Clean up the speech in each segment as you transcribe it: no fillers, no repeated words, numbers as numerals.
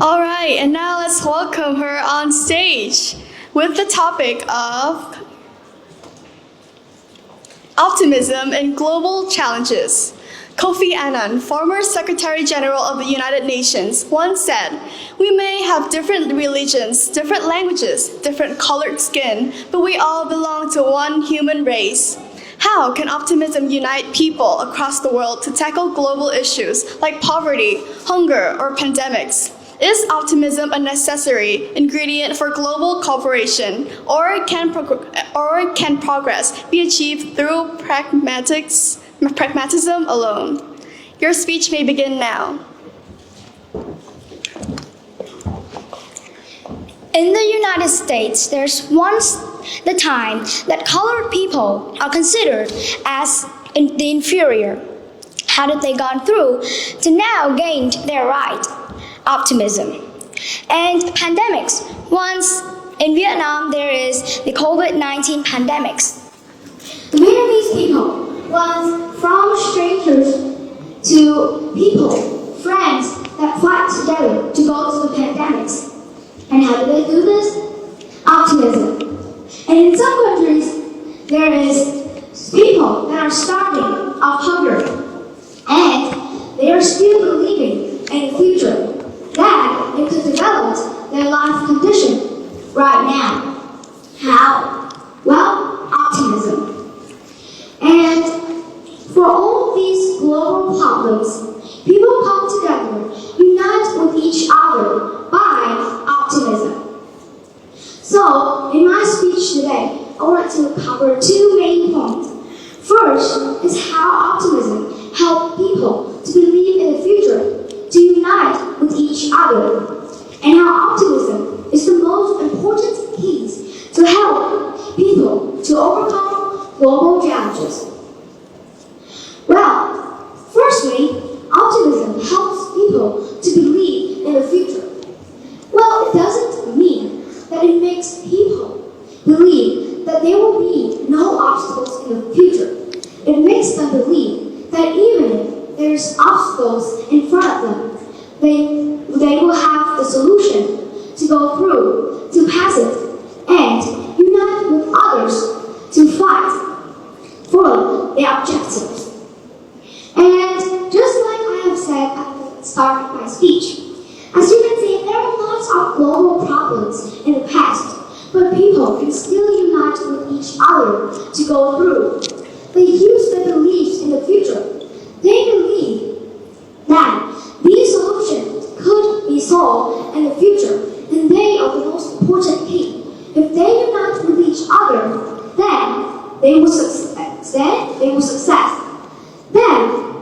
All right, and now let's welcome her on stage with the topic of optimism in global challenges. Kofi Annan, former Secretary General of the United Nations, once said, "We may have different religions, different languages, different colored skin, but we all belong to one human race." How can optimism unite people across the world to tackle global issues like poverty, hunger, or pandemics? Is optimism a necessary ingredient for global cooperation, or can progress be achieved through pragmatism alone? Your speech may begin now. In the United States, there's once the time that colored people are considered as the inferior. How did they gone through to now gain their right? Optimism. And pandemics. Once in Vietnam, there is the COVID-19 pandemics. The Vietnamese people went from strangers to people, friends that fight together to go to the pandemics. And how do they do this? Optimism. And in some countries, there is people that are starving of hunger, and they are still believing in the future that they could develop their life condition right now. How? Well, optimism. And for all these global problems, people come together, unite with each other by optimism. So, in my speech today, I want to cover two main points. First is how optimism helps people to believe in the future, to unite with each other, and how optimism is the most important piece to help people to overcome global challenges. Well, firstly, optimism helps people to believe in the future. Well, it doesn't mean that it makes people believe that there will be no obstacles in the future. It makes them believe that even if there's obstacles in front of them, they will have the solution to go through, to pass it, and unite with others to fight for their objectives. And just like I have said at the start of my speech, as you can see, there are lots of global problems in the past, but people can still unite with each other to go through. They use their beliefs in the future. They believe that these solutions could be solved in the future, and they are the most important key. If they unite with each other, then they will success. Then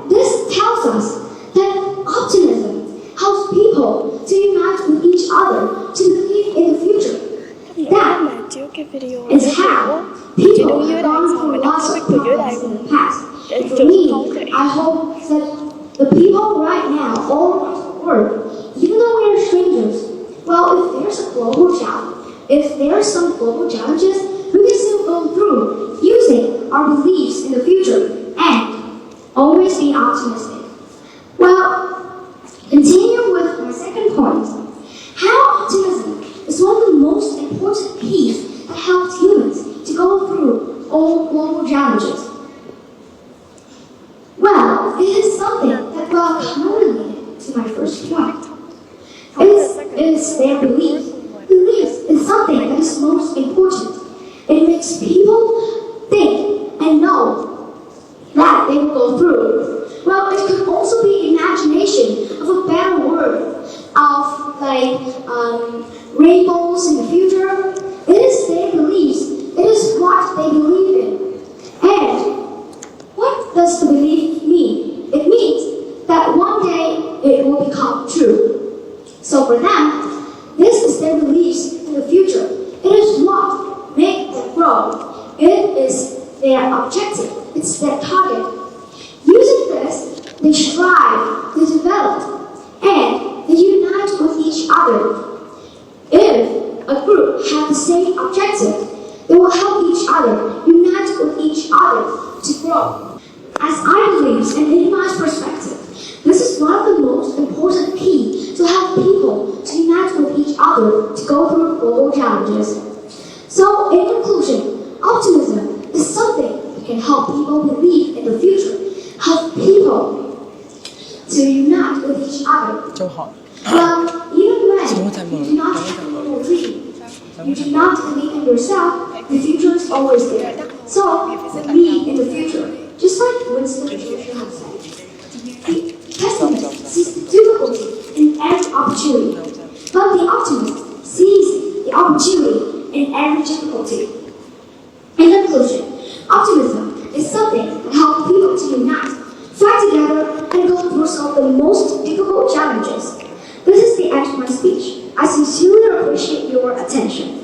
this tells us that optimism helps people to unite with each other to believe in the future. That is how people have gone through lots of problems in the past. And for me, I hope that the people right now all across the world, even though we are strangers, well, if there's a global challenge, if there are some global challenges, we can still go through using our beliefs in the future and always be optimistic. Well, continue with my second point. How optimism is one of the most important keys that helps humans to go through all global challenges. Well, it is something that will correlate to my first point. It is their belief. Belief is something that is most important. It makes people think and know that they will go through. Well, it could also be imagination of a better world, of rainbows in the future. It is their beliefs. It is what they believe in. And what does the belief mean? It means that one day it will become true. So for them, this is their beliefs in the future. It is what makes them grow. It is their objective. It's their target. Using this, they strive, they develop, and they unite with each other. If a group has the same objective, they will help each other, unite with each other to grow. As I believe, and in my perspective, this is one of the most important keys to help people to go through global challenges. So, in conclusion, optimism is something that can help people believe in the future, help people to unite with each other. Câu hỏi. Well, even when you do not have a normal dream, you do not believe in yourself, the future is always there. So, believe in the future, just like Winston Churchill has said. The pessimist sees the difficulty in every opportunity, but the optimist sees the opportunity in every difficulty. In conclusion, optimism is something that helps people to unite, fight together, and go through some of the most difficult challenges. This is the end of my speech. I sincerely appreciate your attention.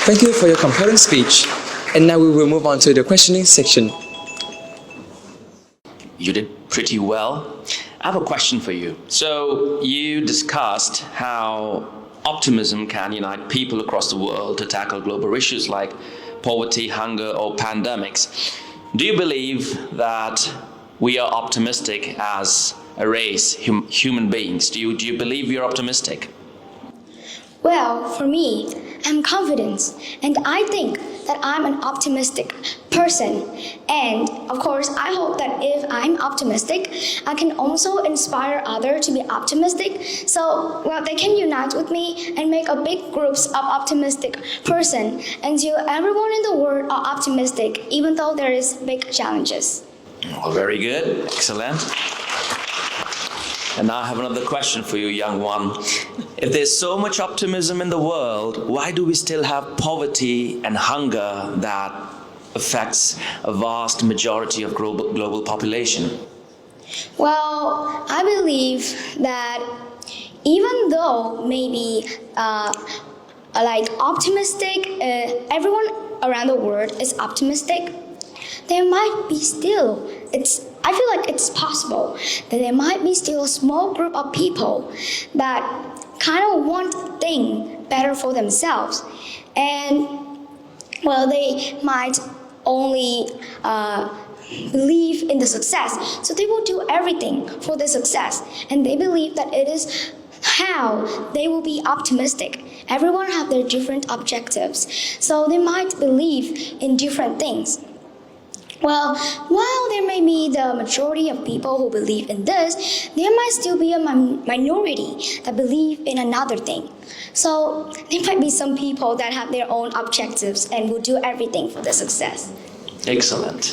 Thank you for your compelling speech. And now we will move on to the questioning section. You did pretty well. I have a question for you. So, you discussed how optimism can unite people across the world to tackle global issues like poverty, hunger, or pandemics. Do you believe that we are optimistic as a race, human beings? Do you believe we are optimistic? Well, for me, I'm confident, and I think that I'm an optimistic person. And of course, I hope that if I'm optimistic, I can also inspire others to be optimistic. So, well, they can unite with me and make a big groups of optimistic person until everyone in the world are optimistic, even though there is big challenges. Well, very good. Excellent. And now I have another question for you, young one. If there's so much optimism in the world, why do we still have poverty and hunger that affects a vast majority of global population? Well, I believe that even though maybe like optimistic, everyone around the world is optimistic, there might be still, I feel like it's possible that there might be still a small group of people that kind of want things better for themselves. And, well, they might only believe in the success. So they will do everything for the success. And they believe that it is how they will be optimistic. Everyone have their different objectives. So they might believe in different things. Well, while there may be the majority of people who believe in this, there might still be a minority that believe in another thing. So there might be some people that have their own objectives and will do everything for the success. Excellent.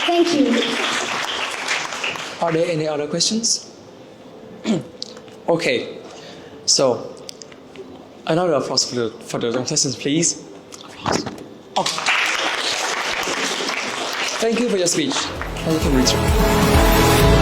Thank you. Are there any other questions? Okay. So, another applause for the contestants, please. Oh. Thank you for your speech. And you can return.